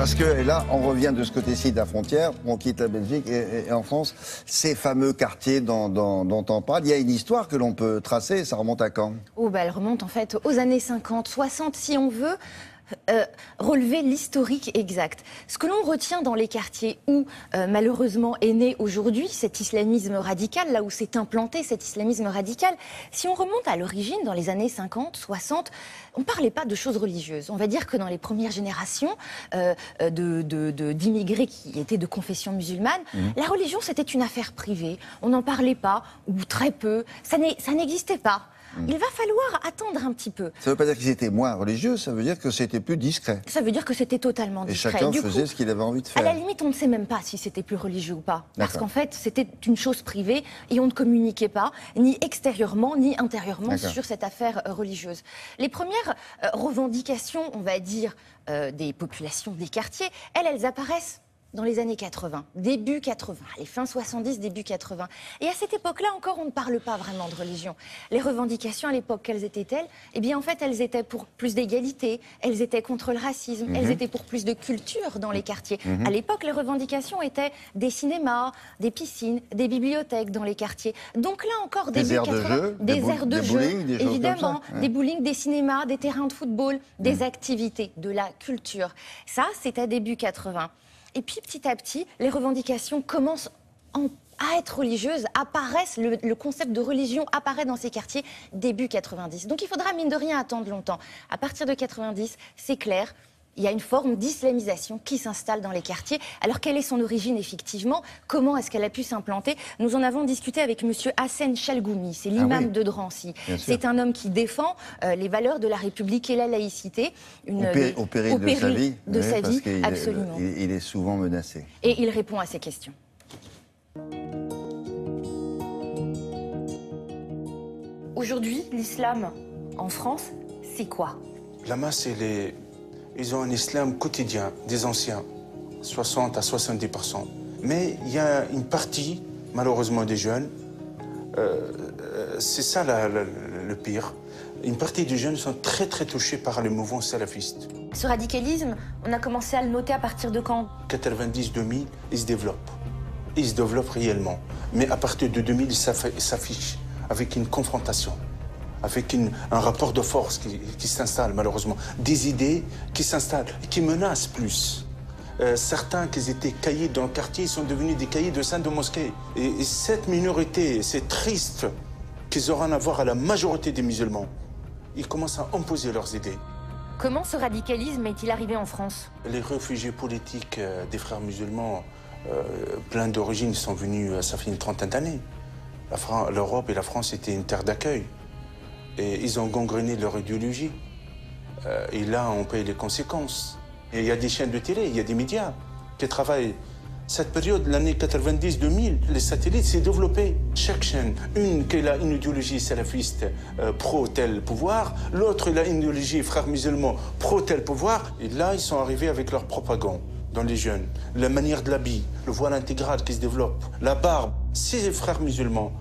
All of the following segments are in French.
Parce que là, on revient de ce côté-ci de la frontière, on quitte la Belgique et en France, ces fameux quartiers dont on parle, il y a une histoire que l'on peut tracer, ça remonte à quand? Oh, bah, elle remonte en fait aux années 50, 60 si on veut. Relever l'historique exact. Ce que l'on retient dans les quartiers où malheureusement est né aujourd'hui cet islamisme radical, là où s'est implanté cet islamisme radical, si on remonte à l'origine, dans les années 50, 60, on ne parlait pas de choses religieuses. On va dire que dans les premières générations d'immigrés qui étaient de confession musulmane, la religion c'était une affaire privée. On n'en parlait pas, ou très peu, ça n'existait pas. Il va falloir attendre un petit peu. Ça ne veut pas dire qu'ils étaient moins religieux, ça veut dire que c'était plus discret. Ça veut dire que c'était totalement discret. Et chacun faisait ce qu'il avait envie de faire. À la limite, on ne sait même pas si c'était plus religieux ou pas. Parce qu'en fait, c'était une chose privée et on ne communiquait pas, ni extérieurement, ni intérieurement, sur cette affaire religieuse. Les premières revendications, on va dire, des populations des quartiers, elles apparaissent dans les années 80, début 80, les fins 70, début 80. Et à cette époque-là encore, on ne parle pas vraiment de religion. Les revendications à l'époque, quelles étaient-elles? Eh bien, en fait, elles étaient pour plus d'égalité, elles étaient contre le racisme, elles étaient pour plus de culture dans les quartiers. À l'époque, les revendications étaient des cinémas, des piscines, des bibliothèques dans les quartiers. Donc là encore, début 80, des aires de jeu, évidemment, des bowling, des cinémas, des terrains de football, des activités, de la culture. Ça, c'était début 80. Et puis petit à petit, les revendications commencent à être religieuses, apparaissent, le concept de religion apparaît dans ces quartiers début 90. Donc il faudra mine de rien attendre longtemps. À partir de 90, c'est clair, il y a une forme d'islamisation qui s'installe dans les quartiers. Alors quelle est son origine effectivement? Comment est-ce qu'elle a pu s'implanter? Nous en avons discuté avec monsieur Hassen Chalgoumi, c'est l'imam de Drancy. C'est un homme qui défend les valeurs de la République et la laïcité. Au péril de sa vie, absolument. Il est souvent menacé. Et il répond à ces questions. Aujourd'hui, l'islam en France, c'est quoi? La masse, ils ont un islam quotidien, des anciens, 60 à 70%. Mais il y a une partie, malheureusement des jeunes, c'est ça le pire. Une partie des jeunes sont très touchés par le mouvement salafiste. Ce radicalisme, on a commencé à le noter à partir de quand? 90-2000, il se développe. Il se développe réellement. Mais à partir de 2000, il s'affiche avec une confrontation, avec un rapport de force qui s'installe malheureusement. Des idées qui s'installent, qui menacent plus. Certains qui étaient caïds dans le quartier sont devenus des caïds de sein de mosquée. Et cette minorité, c'est triste qu'ils auront à voir à la majorité des musulmans. Ils commencent à imposer leurs idées. Comment ce radicalisme est-il arrivé en France? Les réfugiés politiques des frères musulmans, plein d'origines, sont venus, ça fait une trentaine d'années. L'Europe et la France étaient une terre d'accueil. Et ils ont gangréné leur idéologie. Et là, on paye les conséquences. Et il y a des chaînes de télé, il y a des médias qui travaillent. Cette période, l'année 90-2000, les satellites s'est développé. Chaque chaîne, une qui a une idéologie salafiste pro-tel pouvoir, l'autre il a une idéologie frères musulmans pro-tel pouvoir. Et là, ils sont arrivés avec leur propagande dans les jeunes. La manière de l'habit, le voile intégral qui se développe, la barbe. Ces frères musulmans,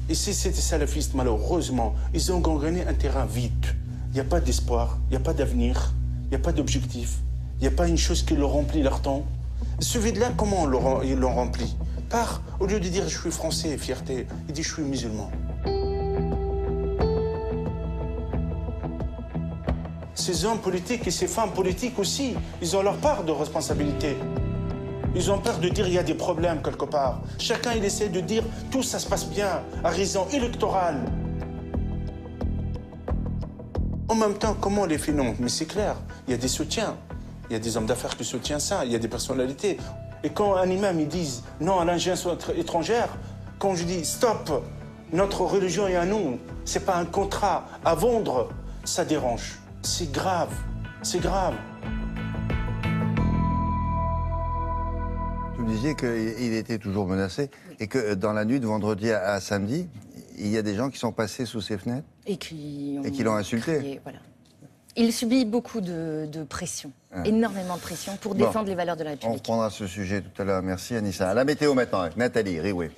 et si c'était salafiste, malheureusement, ils ont gangréné un terrain vide. Il n'y a pas d'espoir, il n'y a pas d'avenir, il n'y a pas d'objectif, il n'y a pas une chose qui leur remplit leur temps. Ce vide-là, comment ils l'ont rempli? Au lieu de dire je suis français, fierté, il dit je suis musulman. Ces hommes politiques et ces femmes politiques aussi, ils ont leur part de responsabilité. Ils ont peur de dire qu'il y a des problèmes quelque part. Chacun, il essaie de dire tout ça se passe bien, à raison électorale. En même temps, comment on les finance? Mais c'est clair, il y a des soutiens. Il y a des hommes d'affaires qui soutiennent ça, il y a des personnalités. Et quand un imam, ils disent non à l'ingérence étrangère, quand je dis stop, notre religion est à nous, c'est pas un contrat à vendre, ça dérange. C'est grave, c'est grave. Vous disiez qu'il était toujours menacé et que dans la nuit de vendredi à samedi, il y a des gens qui sont passés sous ses fenêtres et qui l'ont insulté. Crié, voilà. Il subit beaucoup de pression, énormément de pression pour défendre les valeurs de la République. On reprendra ce sujet tout à l'heure. Merci Anissa. À la météo maintenant avec Nathalie Rioué.